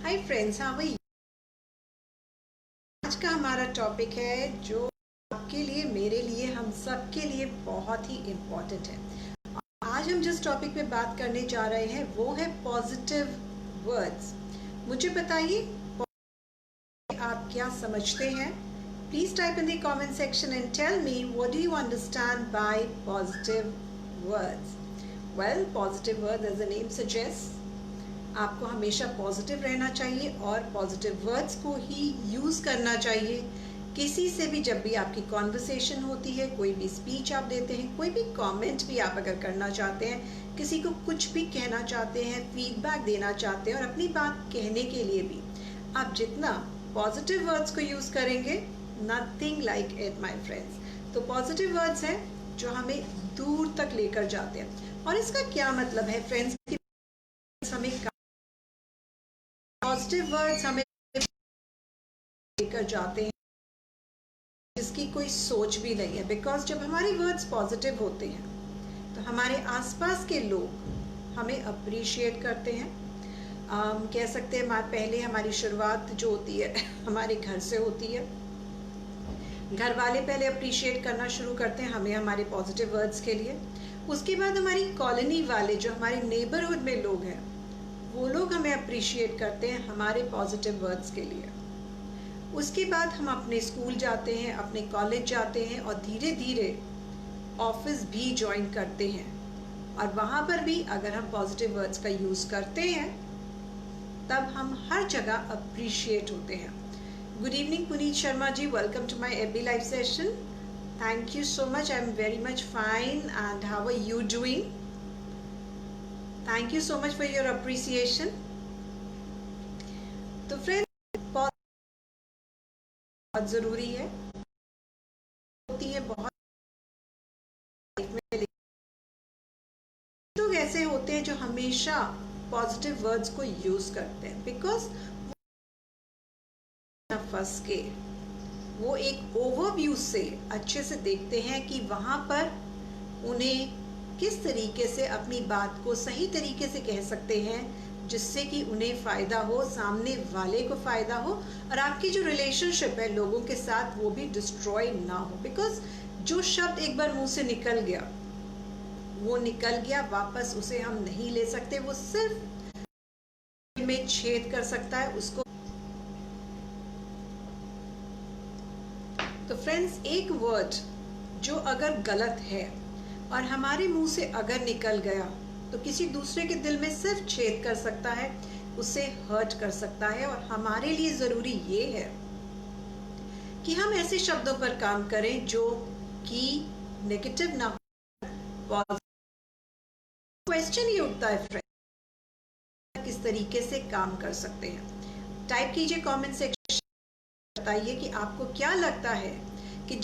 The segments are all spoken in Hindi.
हाय फ्रेंड्स, हाँ वही आज का हमारा टॉपिक है जो आपके लिए, मेरे लिए, हम सब के लिए बहुत ही इम्पोर्टेंट है। आज हम जिस टॉपिक पे बात करने जा रहे हैं वो है पॉजिटिव वर्ड्स। मुझे बताइए आप क्या समझते हैं। Please type in the comment section and tell me what do you understand by positive words. Well, positive word as the name suggest, आपको हमेशा पॉजिटिव रहना चाहिए और पॉजिटिव वर्ड्स को ही यूज़ करना चाहिए। किसी से भी जब भी आपकी कॉन्वर्सेशन होती है, कोई भी स्पीच आप देते हैं, कोई भी कमेंट भी आप अगर करना चाहते हैं, किसी को कुछ भी कहना चाहते हैं, फीडबैक देना चाहते हैं और अपनी बात कहने के लिए भी आप जितना पॉजिटिव वर्ड्स को यूज़ करेंगे, nothing like it my friends. तो पॉजिटिव वर्ड्स हैं जो हमें दूर तक लेकर जाते हैं। और इसका क्या मतलब है फ्रेंड्स, हमें पॉजिटिव वर्ड्स हमें लेकर जाते हैं जिसकी कोई सोच भी नहीं है। बिकॉज जब हमारे वर्ड्स पॉजिटिव होते हैं तो हमारे आसपास के लोग हमें अप्रिशिएट करते हैं। कह सकते हैं पहले हमारी शुरुआत जो होती है हमारे घर से होती है। घर वाले पहले अप्रिशिएट करना शुरू करते हैं हमें हमारे पॉजिटिव वर्ड्स के लिए। उसके बाद हमारी कॉलोनी वाले, जो हमारे नेबरहुड में लोग हैं, वो लोग हमें अप्रिशिएट करते हैं हमारे पॉजिटिव वर्ड्स के लिए। उसके बाद हम अपने स्कूल जाते हैं, अपने कॉलेज जाते हैं और धीरे धीरे ऑफिस भी ज्वाइन करते हैं। और वहाँ पर भी अगर हम पॉजिटिव वर्ड्स का यूज़ करते हैं तब हम हर जगह अप्रिशिएट होते हैं। Good evening Puneet Sharma ji, welcome to my FB live session. Thank you so much, I am very much fine and how are you doing? Thank you so much for your appreciation. तो फ्रेंड्स, बहुत ज़रूरी है, होती है बहुत लाइफ में। लोग ऐसे होते हैं जो हमेशा पॉजिटिव वर्ड्स को यूज करते हैं बिकॉज फंस के वो एक ओवरव्यू से अच्छे से देखते हैं कि वहां पर उन्हें किस तरीके से अपनी बात को सही तरीके से कह सकते हैं जिससे कि उन्हें फ़ायदा हो, सामने वाले को फ़ायदा हो और आपकी जो रिलेशनशिप है लोगों के साथ वो भी डिस्ट्रॉय ना हो। बिकॉज जो शब्द एक बार मुंह से निकल गया वो निकल गया, वापस उसे हम नहीं ले सकते। वो सिर्फ में छेद कर सकता है उसको। तो फ्रेंड्स, एक वर्ड जो अगर गलत है और हमारे मुंह से अगर निकल गया तो किसी दूसरे के दिल में सिर्फ छेद कर सकता है, उसे हर्ट कर सकता है। और हमारे लिए ज़रूरी ये है कि हम ऐसे शब्दों पर काम करें जो कि नेगेटिव ना हो। क्वेश्चन ये उठता है फ्रेंड, किस तरीके से काम कर सकते हैं? टाइप कीजिए कमेंट सेक्शन, बताइए कि आपको क्या लगता है कि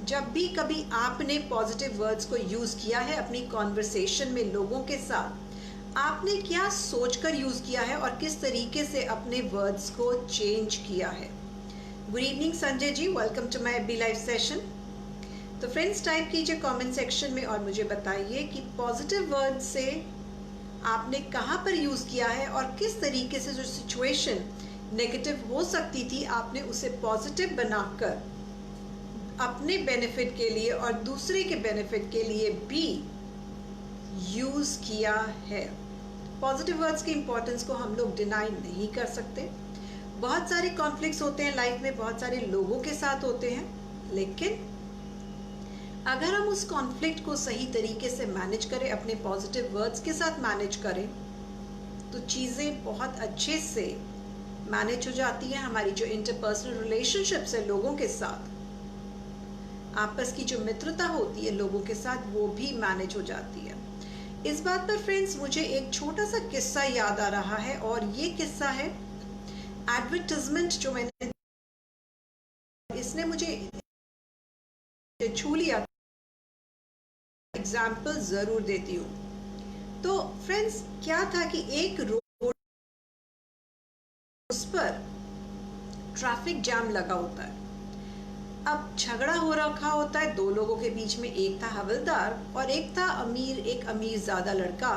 जब भी कभी आपने पॉजिटिव वर्ड्स को यूज़ किया है अपनी कॉन्वर्सेशन में लोगों के साथ, आपने क्या सोचकर यूज़ किया है और किस तरीके से अपने वर्ड्स को चेंज किया है। Good evening Sanjay ji, welcome to my FB live session. तो फ्रेंड्स, टाइप कीजिए कमेंट सेक्शन में और मुझे बताइए कि पॉजिटिव वर्ड से आपने कहाँ पर यूज़ किया है और किस तरीके से जो सिचुएशन नेगेटिव हो सकती थी आपने उसे पॉजिटिव बनाकर अपने बेनिफिट के लिए और दूसरे के बेनिफिट के लिए भी यूज़ किया है। पॉजिटिव वर्ड्स की इंपॉर्टेंस को हम लोग डिनाई नहीं कर सकते। बहुत सारे कॉन्फ्लिक्ट्स होते हैं लाइफ में, बहुत सारे लोगों के साथ होते हैं, लेकिन अगर हम उस कॉन्फ्लिक्ट को सही तरीके से मैनेज करें, अपने पॉजिटिव वर्ड्स के साथ मैनेज करें, तो चीज़ें बहुत अच्छे से मैनेज हो जाती हैं। हमारी जो इंटरपर्सनल रिलेशनशिप्स है लोगों के साथ, आपस की जो मित्रता होती है लोगों के साथ, वो भी मैनेज हो जाती है। इस बात पर फ्रेंड्स मुझे एक छोटा सा किस्सा याद आ रहा है और ये किस्सा है एडवर्टाइजमेंट जो मैंने, इसने मुझे छू लिया। एग्जाम्पल जरूर देती हूँ। तो फ्रेंड्स, क्या था कि एक रोड, उस पर ट्रैफिक जैम लगा होता है। अब झगड़ा हो रखा होता है दो लोगों के बीच में, एक था हवलदार और एक था अमीर, एक अमीर ज्यादा लड़का,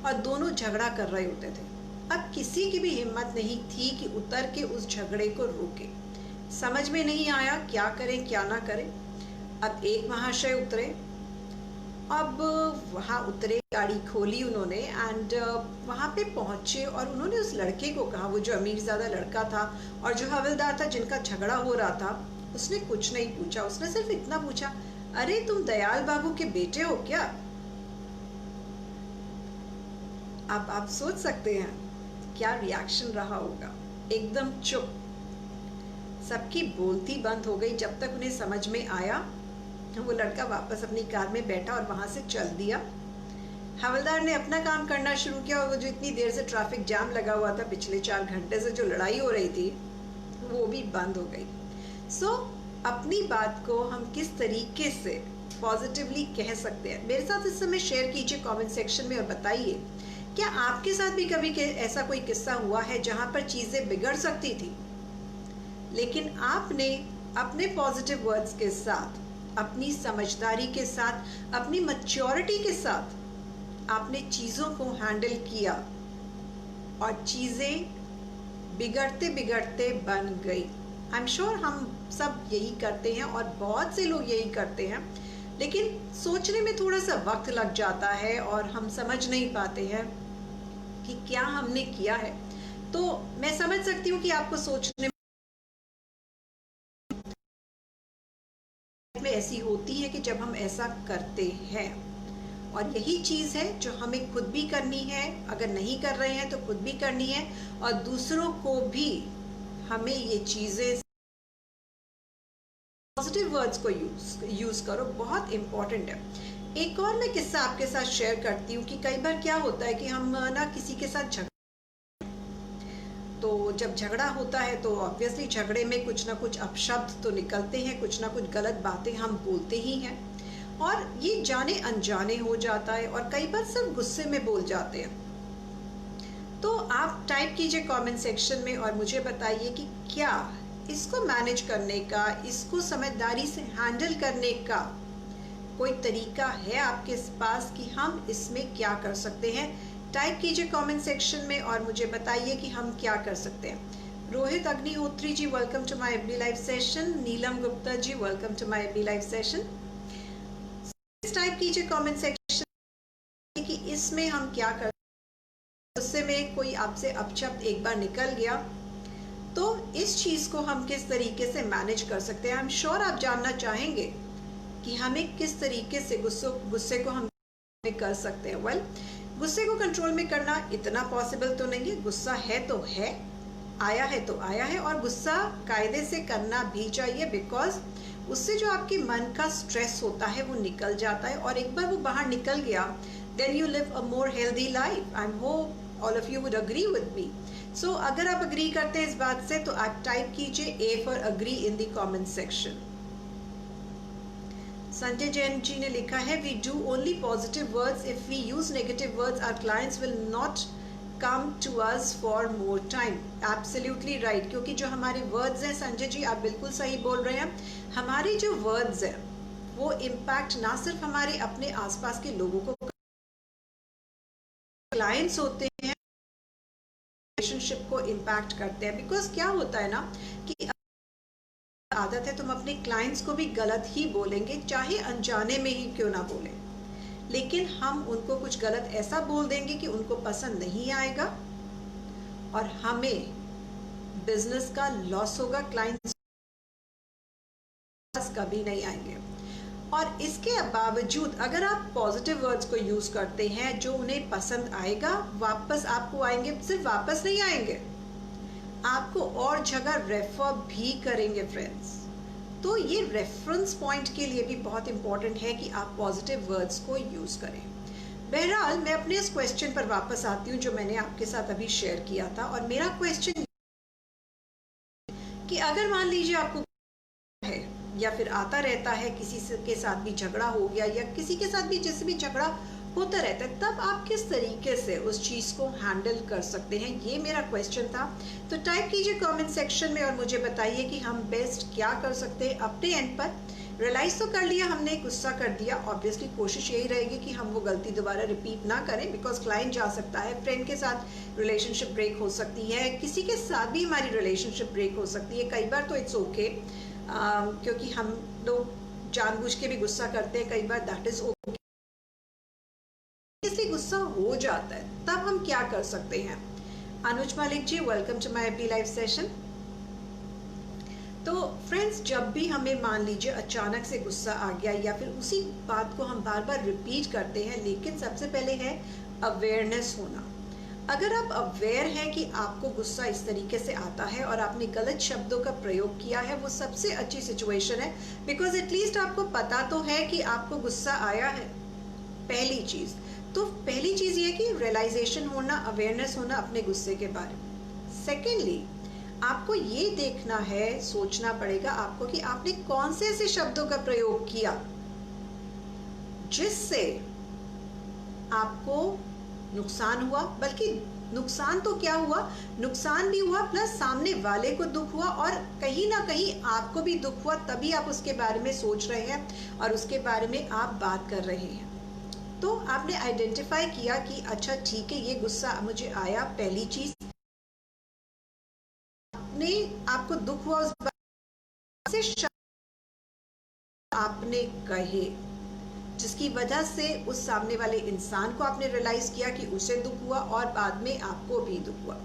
और दोनों झगड़ा कर रहे होते थे। अब किसी की भी हिम्मत नहीं थी कि उतर के उस झगड़े को रोके। समझ में नहीं आया क्या करें क्या ना करें। अब एक महाशय उतरे, अब वहाँ उतरे, गाड़ी खोली उन्होंने एंड वहाँ पे पहुँचे और उन्होंने उस लड़के को कहा, वो जो अमीरज़ादा लड़का था और जो हवलदार था जिनका झगड़ा हो रहा था, उसने कुछ नहीं पूछा, उसने सिर्फ इतना पूछा, अरे तुम दयाल बाबू के बेटे हो क्या? अब आप सोच सकते हैं क्या रिएक्शन रहा होगा। एकदम चुप, सबकी बोलती बंद हो गई जब तक उन्हें समझ में आया। वो लड़का वापस अपनी कार में बैठा और वहां से चल दिया। हवलदार ने अपना काम करना शुरू किया और वो जो इतनी देर से ट्रैफिक जाम लगा हुआ था, पिछले 4 घंटे से जो लड़ाई हो रही थी, वो भी बंद हो गई। सो अपनी बात को हम किस तरीके से पॉजिटिवली कह सकते हैं, मेरे साथ इस समय शेयर कीजिए कमेंट सेक्शन में और बताइए क्या आपके साथ भी कभी ऐसा कोई किस्सा हुआ है जहां पर चीजें बिगड़ सकती थी, लेकिन आपने अपने पॉजिटिव वर्ड्स के साथ, अपनी समझदारी के साथ, अपनी मैच्योरिटी के साथ आपने चीज़ों को हैंडल किया और चीज़ें बिगड़ते बिगड़ते बन गई। आई एम श्योर हम सब यही करते हैं और बहुत से लोग यही करते हैं, लेकिन सोचने में थोड़ा सा वक्त लग जाता है और हम समझ नहीं पाते हैं कि क्या हमने किया है। तो मैं समझ सकती हूँ कि आपको सोचने में ऐसी होती है कि जब हम ऐसा करते हैं, और यही चीज़ है जो हमें खुद भी करनी है, अगर नहीं कर रहे हैं तो खुद भी करनी है, और दूसरों को भी हमें ये चीज़ें, पॉजिटिव वर्ड्स को यूज़ करो, बहुत इम्पोर्टेंट है। एक और मैं किस्सा आपके साथ शेयर करती हूँ कि कई बार क्या होता है कि हम ना किसी के साथ झगड़ा, तो जब झगड़ा होता है तो ऑब्वियसली झगड़े में कुछ ना कुछ अपशब्द तो निकलते हैं, कुछ ना कुछ गलत बातें हम बोलते ही हैं, और ये जाने अनजाने हो जाता है और कई बार सिर्फ गुस्से में बोल जाते हैं। तो आप टाइप कीजिए कमेंट सेक्शन में और मुझे बताइए कि क्या इसको मैनेज करने का, इसको समझदारी से हैंडल करने का कोई तरीका है आपके पास कि हम इसमें क्या कर सकते हैं। टाइप कीजिए कमेंट सेक्शन में और मुझे बताइए कि हम क्या कर सकते हैं। Rohit Agnihotri ji, welcome to my FB live session. Neelam Gupta ji, welcome to my FB live session. Type कीजिए कमेंट सेक्शन कि इसमें हम क्या कर, उससे में कोई आपसे अपशब्द एक बार निकल गया तो इस चीज को हम किस तरीके से मैनेज कर सकते हैं। आई एम श्योर आप जानना चाहेंगे कि हमें किस तरीके से गुस्से को हम कर सकते हैं। वेल, गुस्से को कंट्रोल में करना इतना पॉसिबल तो नहीं है, गुस्सा है तो है, आया है तो आया है, और गुस्सा कायदे से करना भी चाहिए, बिकॉज उससे जो आपके मन का स्ट्रेस होता है वो निकल जाता है, और एक बार वो बाहर निकल गया then you live a more healthy life. I hope all of you would agree with me. So अगर आप अग्री करते हैं इस बात से तो आप टाइप कीजिए A for agree in the comment section. Sanjay Jain ji ने लिखा है, we do only positive words, if we use negative words our clients will not come to us for more time. Absolutely right, क्योंकि जो हमारे वर्ड्स हैं, संजय जी आप बिल्कुल सही बोल रहे हैं, हमारे जो वर्ड्स हैं वो इम्पैक्ट ना सिर्फ हमारे अपने आसपास के लोगों को, क्लाइंट्स होते हैं, रिलेशनशिप को इम्पैक्ट करते हैं। बिकॉज क्या होता है ना कि आदत है तुम अपने क्लाइंट्स को भी गलत ही बोलेंगे, चाहे अनजाने में ही क्यों ना बोले, लेकिन हम उनको कुछ गलत ऐसा बोल देंगे कि उनको पसंद नहीं आएगा और हमें बिजनेस का लॉस होगा, क्लाइंट्स कभी नहीं आएंगे। और इसके बावजूद अगर आप पॉजिटिव वर्ड्स को यूज करते हैं, जो उन्हें पसंद आएगा वापस आपको आएंगे, सिर्फ वापस नहीं आएंगे, आपको और जगह रेफर भी करेंगे फ्रेंड्स। तो ये रेफरेंस पॉइंट के लिए भी बहुत इंपॉर्टेंट है कि आप पॉजिटिव वर्ड्स को यूज करें। बहरहाल मैं अपने इस क्वेश्चन पर वापस आती हूँ जो मैंने आपके साथ अभी शेयर किया था, और मेरा क्वेश्चन कि अगर मान लीजिए आपको है या फिर आता रहता है, किसी के साथ भी झगड़ा हो गया या किसी के साथ भी जिससे भी झगड़ा होता रहता है, तब आप किस तरीके से उस चीज को हैंडल कर सकते हैं, ये मेरा क्वेश्चन था। तो टाइप कीजिए कमेंट सेक्शन में और मुझे बताइए कि हम बेस्ट क्या कर सकते हैं अपने एंड पर। रियलाइज तो कर लिया हमने, गुस्सा कर दिया, ऑब्वियसली कोशिश यही रहेगी कि हम वो गलती दोबारा रिपीट ना करें, बिकॉज क्लाइंट जा सकता है, फ्रेंड के साथ रिलेशनशिप ब्रेक हो सकती है, किसी के साथ भी हमारी रिलेशनशिप ब्रेक हो सकती है। कई बार तो इट्स ओके, क्योंकि हम लोग जानबूझ के भी गुस्सा करते हैं, कई बार दैट इज ओके। इसलिए गुस्सा हो जाता है, तब हम क्या कर सकते हैं? Anuj Malik ji, welcome to my FB live session. तो फ्रेंड्स, जब भी हमें मान लीजिए अचानक से गुस्सा आ गया या फिर उसी बात को हम बार बार रिपीट करते हैं, लेकिन सबसे पहले है अवेयरनेस होना। अगर आप अवेयर हैं कि आपको गुस्सा इस तरीके से आता है और आपने गलत शब्दों का प्रयोग किया है, वो सबसे अच्छी सिचुएशन है, बिकॉज एटलीस्ट आपको पता तो है कि आपको गुस्सा आया है। पहली चीज तो पहली चीज ये कि रियलाइजेशन होना, अवेयरनेस होना अपने गुस्से के बारे में। सेकेंडली, आपको ये देखना है, सोचना पड़ेगा आपको कि आपने कौन से ऐसे शब्दों का प्रयोग किया जिससे आपको नुकसान हुआ। बल्कि नुकसान तो क्या हुआ, नुकसान भी हुआ प्लस सामने वाले को दुख हुआ, और कहीं ना कहीं आपको भी दुख हुआ, तभी आप उसके बारे में सोच रहे हैं और उसके बारे में आप बात कर रहे हैं। तो आपने आइडेंटिफाई किया कि अच्छा ठीक है, ये गुस्सा मुझे आया। पहली चीज, आपको दुख हुआ उस बात से, आपने कहे जिसकी वजह से उस सामने वाले इंसान को आपने रियलाइज किया कि उसे दुख हुआ और बाद में आपको भी दुख हुआ।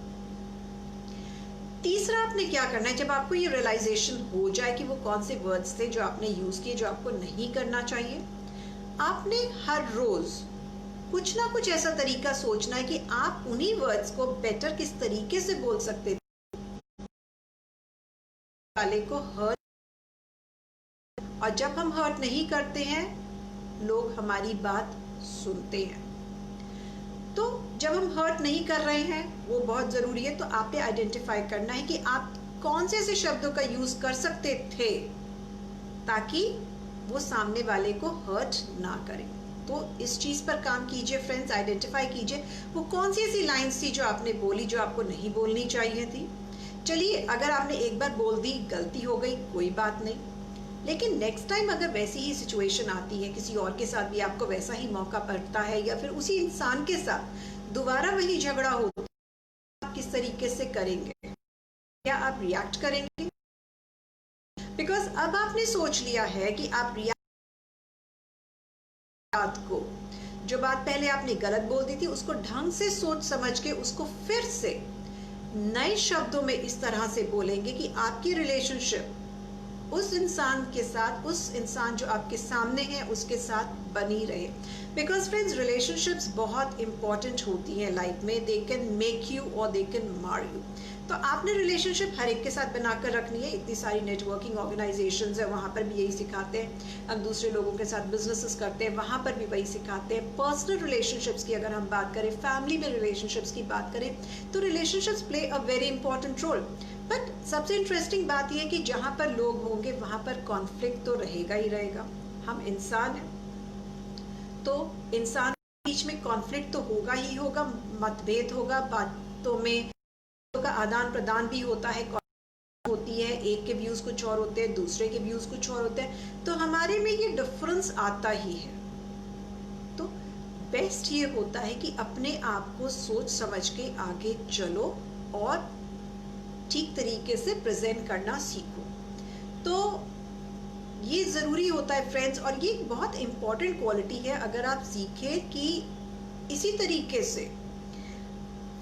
तीसरा, आपने क्या करना है जब आपको ये रियलाइजेशन हो जाए कि वो कौन से वर्ड्स थे जो आपने यूज किए जो आपको नहीं करना चाहिए, आपने हर रोज कुछ ना कुछ ऐसा तरीका सोचना है कि आप उन्हीं वर्ड्स को बेटर किस तरीके से बोल सकते थे वाले को हर्ट। और जब हम हर्ट नहीं करते हैं, लोग हमारी बात सुनते हैं। तो जब हम हर्ट नहीं कर रहे हैं, वो बहुत जरूरी है। तो आपने आइडेंटिफाई करना है कि आप कौन से ऐसे शब्दों का यूज कर सकते थे ताकि वो सामने वाले को हर्ट ना करें। तो इस चीज पर काम कीजिए फ्रेंड्स, आइडेंटिफाई कीजिए वो कौन सी ऐसी लाइंस थी जो आपने बोली जो आपको नहीं बोलनी चाहिए थी। चलिए, अगर आपने एक बार बोल दी, गलती हो गई, कोई बात नहीं, लेकिन नेक्स्ट टाइम अगर वैसी ही सिचुएशन आती है, किसी और के साथ भी आपको वैसा ही मौका पड़ता है या फिर उसी इंसान के साथ दोबारा वही झगड़ा होता है, आप किस तरीके से करेंगे? क्या आप रिएक्ट करेंगे? बिकॉज अब आपने सोच लिया है कि आप बात को, जो बात पहले आपने गलत बोल दी थी, उसको ढंग से सोच समझ के उसको फिर से नए शब्दों में इस तरह से बोलेंगे कि आपकी रिलेशनशिप उस इंसान के साथ, उस इंसान जो आपके सामने है उसके साथ बनी रहे। बिकॉज फ्रेंड्स, रिलेशनशिप्स बहुत इंपॉर्टेंट होती हैं लाइफ में। दे कैन मेक यू और दे कैन मार यू। तो आपने रिलेशनशिप हर एक के साथ बनाकर रखनी है। इतनी सारी नेटवर्किंग ऑर्गेनाइजेशंस है, वहाँ पर भी यही सिखाते हैं। हम दूसरे लोगों के साथ बिजनेसेस करते हैं, वहाँ पर भी वही सिखाते हैं। पर्सनल रिलेशनशिप्स की अगर हम बात करें, फैमिली में रिलेशनशिप्स की बात करें, तो relationships play a very important role. But सबसे इंटरेस्टिंग बात यह है कि जहाँ पर लोग होंगे वहाँ पर कॉन्फ्लिक्ट तो रहेगा ही रहेगा। हम इंसान हैं, तो इंसान के बीच में कॉन्फ्लिक्ट तो होगा ही होगा, मतभेद होगा, बातों में का आदान प्रदान भी होता है, होती है, एक के व्यूज कुछ और होते हैं, दूसरे के व्यूज कुछ और होते हैं, तो हमारे में ये डिफरेंस आता ही है। तो बेस्ट ये होता है कि अपने आप को सोच समझ के आगे चलो और ठीक तरीके से प्रेजेंट करना सीखो। तो ये जरूरी होता है फ्रेंड्स, और ये बहुत इंपॉर्टेंट क्वालिटी है। अगर आप सीखें कि इसी तरीके से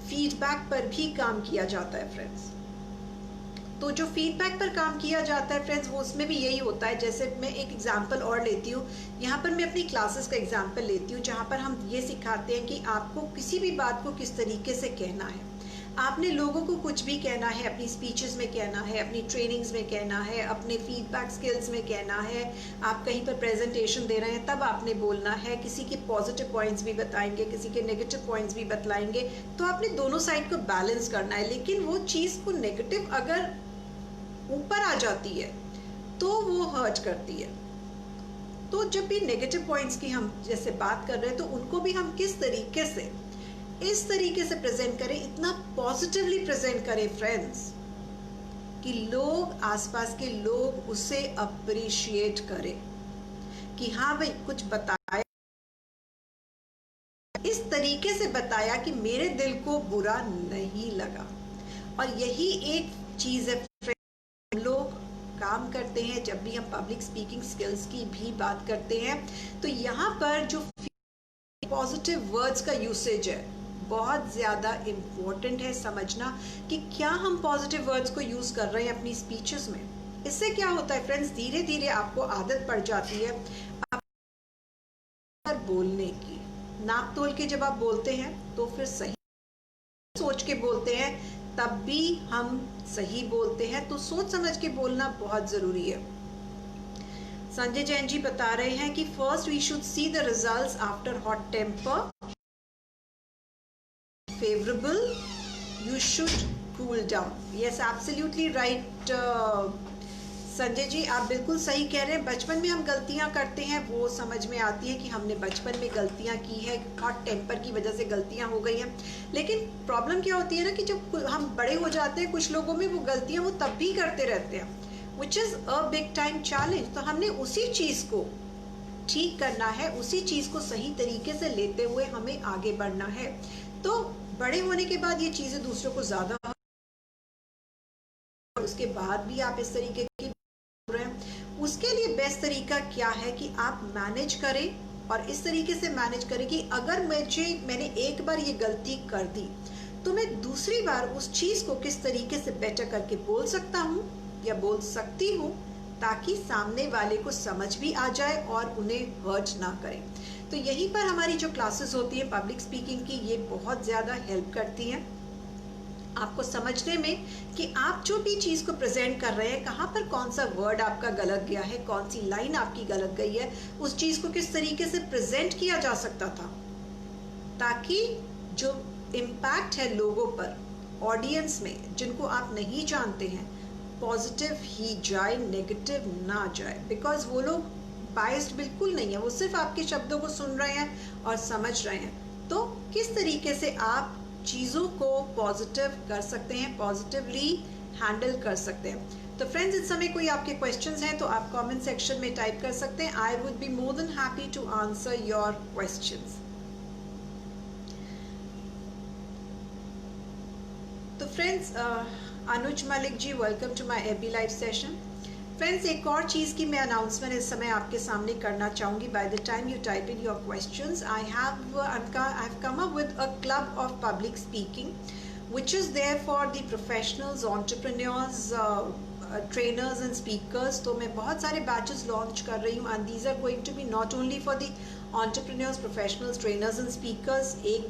फीडबैक पर भी काम किया जाता है फ्रेंड्स, तो जो फीडबैक पर काम किया जाता है फ्रेंड्स, वो उसमें भी यही होता है। जैसे मैं एक एग्जांपल और लेती हूँ, यहाँ पर मैं अपनी क्लासेस का एग्जांपल लेती हूँ, जहाँ पर हम ये सिखाते हैं कि आपको किसी भी बात को किस तरीके से कहना है। आपने लोगों को कुछ भी कहना है, अपनी स्पीचेस में कहना है, अपनी ट्रेनिंग्स में कहना है, अपने फीडबैक स्किल्स में कहना है, आप कहीं पर प्रेजेंटेशन दे रहे हैं तब आपने बोलना है, किसी के पॉजिटिव पॉइंट्स भी बताएंगे, किसी के नेगेटिव पॉइंट्स भी बतलाएंगे। तो आपने दोनों साइड को बैलेंस करना है। लेकिन वो चीज़ को नेगेटिव अगर ऊपर आ जाती है तो वो हर्ट करती है। तो जब भी नेगेटिव पॉइंट्स की हम जैसे बात कर रहे हैं, तो उनको भी हम किस तरीके से, इस तरीके से प्रेजेंट करें, इतना पॉजिटिवली प्रेजेंट करें फ्रेंड्स, कि लोग, आसपास के लोग उसे अप्रिशिएट करें कि हाँ भाई कुछ बताया, इस तरीके से बताया कि मेरे दिल को बुरा नहीं लगा। और यही एक चीज़ है हम लोग काम करते हैं जब भी हम पब्लिक स्पीकिंग स्किल्स की भी बात करते हैं, तो यहाँ पर जो पॉजिटिव वर्ड्स का यूसेज है बहुत ज़्यादा इम्पोर्टेंट है समझना कि क्या हम पॉजिटिव वर्ड्स को यूज़ कर रहे हैं अपनी स्पीचेस में। इससे क्या होता है फ्रेंड्स, धीरे धीरे आपको आदत पड़ जाती है बोलने की। नाप तोल के जब आप बोलते हैं तो फिर सही सोच के बोलते हैं, तब भी हम सही बोलते हैं। तो सोच समझ के बोलना बहुत ज़रूरी है। संजय जैन जी बता रहे हैं कि first we should see the results after hot temper, favourable, you should cool down. Yes, absolutely right Sanjay ji, आप बिल्कुल सही कह रहे हैं। बचपन में हम गलतियां करते हैं, वो समझ में आती है कि हमने बचपन में गलतियां की है, हॉट टेम्पर की वजह से गलतियां हो गई हैं। लेकिन प्रॉब्लम क्या होती है ना कि जब हम बड़े हो जाते हैं, कुछ लोगों में वो गलतियां वो तब भी करते रहते हैं, which is a big time challenge. तो हमने उसी चीज़ को ठीक करना है, उसी चीज़ को सही तरीके से लेते हुए हमें आगे बढ़ना है। तो बड़े होने के बाद ये चीज़ें दूसरों को ज़्यादा, उसके बाद भी आप इस तरीके की रहे हैं, उसके लिए बेस्ट तरीका क्या है कि आप मैनेज करें। और इस तरीके से मैनेज करें कि अगर मैंने एक बार ये गलती कर दी तो मैं दूसरी बार उस चीज़ को किस तरीके से बेटर करके बोल सकता हूँ या बोल सकती हूँ, ताकि सामने वाले को समझ भी आ जाए और उन्हें हर्ट ना करें। तो यहीं पर हमारी जो क्लासेस होती है पब्लिक स्पीकिंग की, ये बहुत ज़्यादा हेल्प करती हैं आपको समझने में कि आप जो भी चीज़ को प्रेजेंट कर रहे हैं, कहाँ पर कौन सा वर्ड आपका गलत गया है, कौन सी लाइन आपकी गलत गई है, उस चीज़ को किस तरीके से प्रेजेंट किया जा सकता था, ताकि जो इम्पैक्ट है लोगों पर, ऑडियंस में, जिनको आप नहीं जानते हैं, पॉजिटिव ही जाए, नेगेटिव ना जाए। बिकॉज वो लोग बायस्ड बिल्कुल नहीं है, वो सिर्फ आपके शब्दों को सुन रहे हैं और समझ रहे हैं। तो किस तरीके से आप चीज़ों को पॉजिटिव कर सकते हैं, पॉजिटिवली हैंडल कर सकते हैं। तो फ्रेंड्स, इस समय कोई आपके क्वेश्चंस हैं तो आप कमेंट सेक्शन में टाइप कर सकते हैं। I would be more than happy to answer your questions. तो friends, Anuj Malik ji, welcome to my FB live session. Friends, एक और चीज़ की मैं अनाउंसमेंट इस समय आपके सामने करना चाहूँगी। By the time you type in your questions, I have come up with a club of public speaking which is there for the professionals, entrepreneurs, trainers and speakers. तो मैं बहुत सारे बैचेस लॉन्च कर रही हूँ and these are going to be not only for the entrepreneurs, professionals, trainers and speakers. एक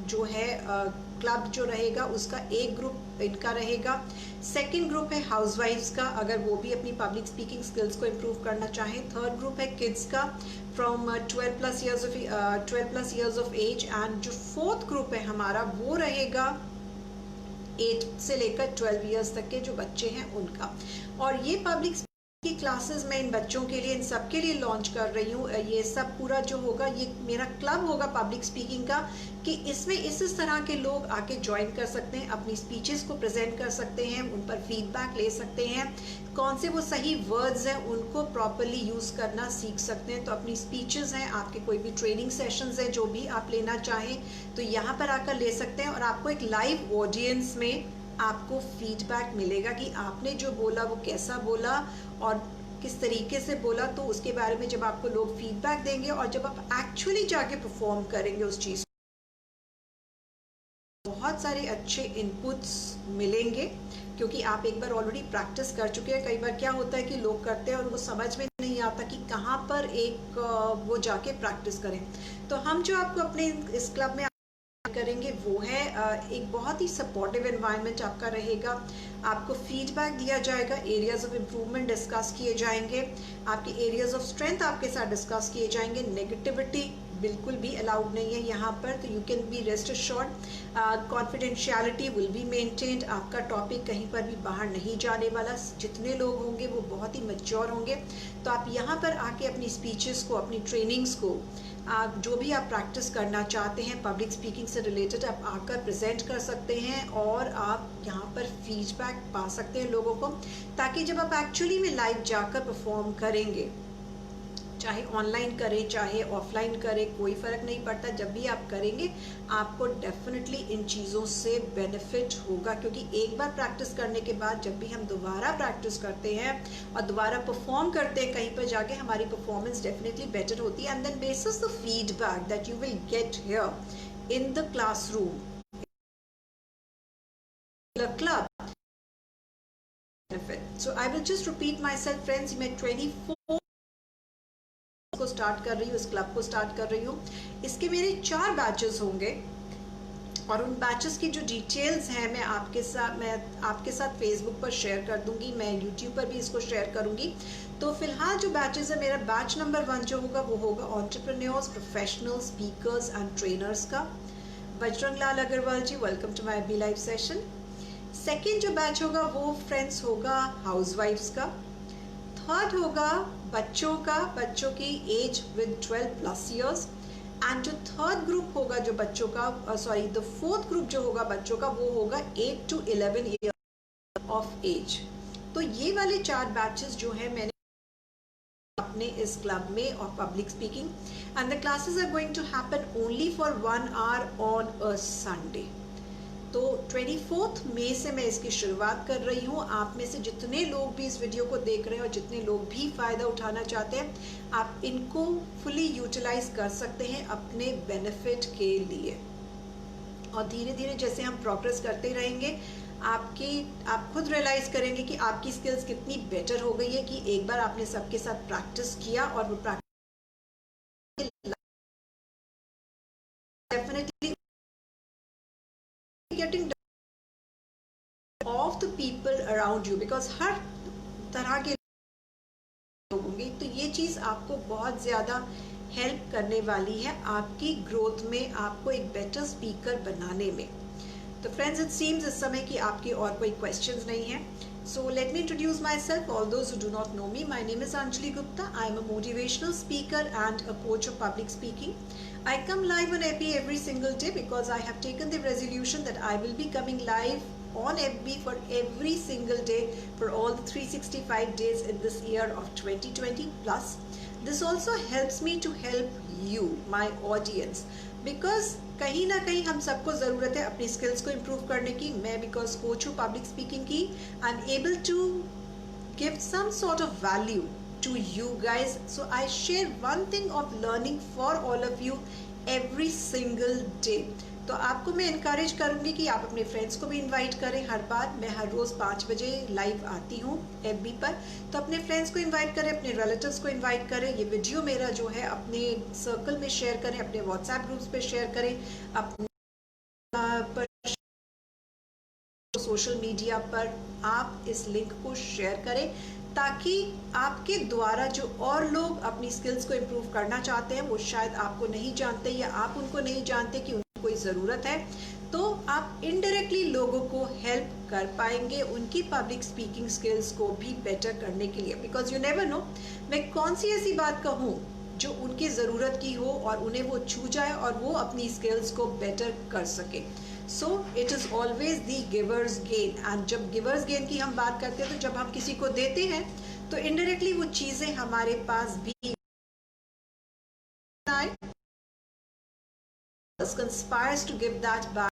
जो है क्लब जो रहेगा उसका एक ग्रुप इनका रहेगा, सेकंड ग्रुप है हाउसवाइफ्स का, अगर वो भी अपनी पब्लिक स्पीकिंग स्किल्स को इम्प्रूव करना चाहें, थर्ड ग्रुप है किड्स का from 12+ years of age, and जो फोर्थ ग्रुप है हमारा वो रहेगा 8 से लेकर 12 इयर्स तक के जो बच्चे हैं उनका। और ये पब्लिक की क्लासेस मैं इन बच्चों के लिए, इन सब के लिए लॉन्च कर रही हूँ। ये सब पूरा जो होगा ये मेरा क्लब होगा पब्लिक स्पीकिंग का, कि इसमें इस तरह के लोग आके ज्वाइन कर सकते हैं, अपनी स्पीचेस को प्रेजेंट कर सकते हैं, उन पर फीडबैक ले सकते हैं, कौन से वो सही वर्ड्स हैं उनको प्रॉपरली यूज़ करना सीख सकते हैं। तो अपनी स्पीचेस हैं, आपके कोई भी ट्रेनिंग सेशंस हैं जो भी आप लेना चाहें तो यहाँ पर आकर ले सकते हैं। और आपको एक लाइव ऑडियंस में आपको फीडबैक मिलेगा कि आपने जो बोला वो कैसा बोला और किस तरीके से बोला। तो उसके बारे में जब आपको लोग फीडबैक देंगे और जब आप एक्चुअली जाके परफॉर्म करेंगे उस चीज़, बहुत सारे अच्छे इनपुट्स मिलेंगे, क्योंकि आप एक बार ऑलरेडी प्रैक्टिस कर चुके हैं। कई बार क्या होता है कि लोग करते हैं और उनको समझ में नहीं आता कि कहाँ पर एक वो जाके प्रैक्टिस करें। तो हम जो आपको अपने इस क्लब में करेंगे वो है एक बहुत ही सपोर्टिव एनवायरनमेंट आपका रहेगा, आपको फीडबैक दिया जाएगा, एरियाज ऑफ इम्प्रूवमेंट डिस्कस किए जाएंगे, आपके एरियाज ऑफ स्ट्रेंथ आपके साथ डिस्कस किए जाएंगे। नेगेटिविटी बिल्कुल भी अलाउड नहीं है यहाँ पर, तो you can be rest assured. Confidentiality will be maintained, आपका टॉपिक कहीं पर भी बाहर नहीं जाने वाला। जितने लोग होंगे वो बहुत ही मैच्योर होंगे। तो आप यहाँ पर आके अपनी स्पीचेस को, अपनी ट्रेनिंग्स को आप जो भी आप प्रैक्टिस करना चाहते हैं पब्लिक स्पीकिंग से रिलेटेड, आप आकर प्रेजेंट कर सकते हैं और आप यहाँ पर फीडबैक पा सकते हैं लोगों को, ताकि जब आप एक्चुअली में लाइव जाकर परफॉर्म करेंगे, चाहे ऑनलाइन करें चाहे ऑफलाइन करें, कोई फ़र्क नहीं पड़ता, जब भी आप करेंगे आपको डेफिनेटली इन चीज़ों से बेनिफिट होगा। क्योंकि एक बार प्रैक्टिस करने के बाद जब भी हम दोबारा प्रैक्टिस करते हैं और दोबारा परफॉर्म करते हैं कहीं पर जाके, हमारी परफॉर्मेंस डेफिनेटली बेटर होती है। And then basis the feedback that you will get here in the classroom club benefit. So I will just repeat myself friends, मैं 24 को स्टार्ट कर रही हूँ, इस क्लब को स्टार्ट कर रही हूँ। इसके मेरे 4 बैचेस होंगे और उन बैचेस की जो डिटेल्स हैं मैं आपके साथ फेसबुक पर शेयर कर दूंगी, मैं यूट्यूब पर भी इसको शेयर करूंगी। तो फिलहाल जो बैचेस है, मेरा बैच नंबर 1 जो होगा वो होगा entrepreneurs, professional speakers and trainers का। Bajrang Lal Agarwal ji, welcome to my FB live session. Second जो बैच होगा वो फ्रेंड्स होगा हाउसवाइफ्स का। थर्ड होगा बच्चों का, बच्चों की एज विद 12+ ईयर्स। एंड जो थर्ड ग्रुप होगा जो बच्चों का, द फोर्थ ग्रुप जो होगा बच्चों का, वो होगा 8 to 11 ईयर ऑफ एज। तो ये वाले 4 बैचेस जो है मैंने अपने इस क्लब में और public speaking, and the classes are going to happen only for 1 hour on a Sunday. तो 24 मई से मैं इसकी शुरुआत कर रही हूँ। आप में से जितने लोग भी इस वीडियो को देख रहे हैं और जितने लोग भी फ़ायदा उठाना चाहते हैं, आप इनको फुली यूटिलाइज कर सकते हैं अपने बेनिफिट के लिए। और धीरे धीरे जैसे हम प्रोग्रेस करते रहेंगे, आप खुद रियलाइज़ करेंगे कि आपकी स्किल्स कितनी बेटर हो गई है कि एक बार आपने सबके साथ प्रैक्टिस किया और वो practice definitely getting of the people around you, because हर तरह के लोग होंगे। तो ये चीज़ आपको बहुत ज़्यादा हेल्प करने वाली है आपकी ग्रोथ में, आपको एक बेटर स्पीकर बनाने में। तो फ्रेंड्स, इट सीम्स इस समय कि आपके और कोई क्वेश्चंस नहीं है। So let me introduce myself. All those who do not know me, my name is Anjali Gupta. I am a motivational speaker and a coach of public speaking. I come live on FB every single day because I have taken the resolution that I will be coming live on FB for every single day for all the 365 days in this year of 2020 plus. This also helps me to help you, my audience, because कहीं ना कहीं हम सबको ज़रूरत है अपनी स्किल्स को इम्प्रूव करने की। मैं बिकॉज कोच हूँ पब्लिक स्पीकिंग की, I am able to give some sort of value to you guys. So I share one thing of learning for all of you every single day. तो आपको मैं इनकरेज करूँगी कि आप अपने फ्रेंड्स को भी इनवाइट करें। हर बार मैं हर रोज़ 5 बजे लाइव आती हूँ FB पर, तो अपने फ्रेंड्स को इनवाइट करें, अपने रिलेटिव्स को इनवाइट करें। ये वीडियो मेरा जो है अपने सर्कल में शेयर करें, अपने व्हाट्सएप ग्रुप्स पे शेयर करें, अपने पर सोशल मीडिया पर आप इस लिंक को शेयर करें, ताकि आपके द्वारा जो और लोग अपनी स्किल्स को इम्प्रूव करना चाहते हैं वो शायद आपको नहीं जानते या आप उनको नहीं जानते कि उनको कोई ज़रूरत है, तो आप इनडायरेक्टली लोगों को हेल्प कर पाएंगे उनकी पब्लिक स्पीकिंग स्किल्स को भी बेटर करने के लिए। बिकॉज यू नेवर नो मैं कौन सी ऐसी बात कहूँ जो उनकी ज़रूरत की हो और उन्हें वो छू जाए और वो अपनी स्किल्स को बेटर कर सके। So it is always the givers gain. And जब गिवर्स गेन की हम बात करते हैं, तो जब हम किसी को देते हैं तो इनडायरेक्टली वो चीज़ें हमारे पास भी conspires to give that back